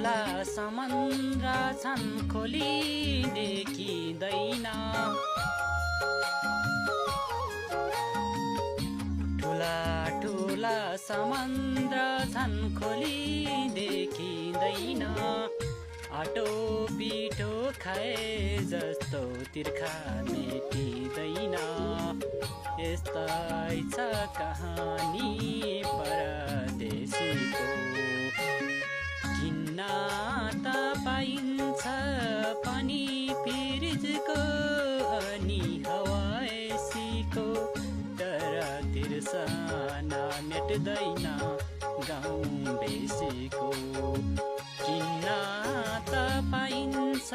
ठुला समुद्र छन् खोली देखिँदैन ठुला ठुला समुद्र छन् खोली देखिँदैन आटो पिठो खाए जस्तो तिर्खा मेटिँदैन यस्तै छ कहानी परदेशीको किन्न त पाइन्छ पनि फ्रिजको अनि हवाएसीको तर तिर्सना मेट्दैन गाउँ बेसीको किन्न त पाइन्छ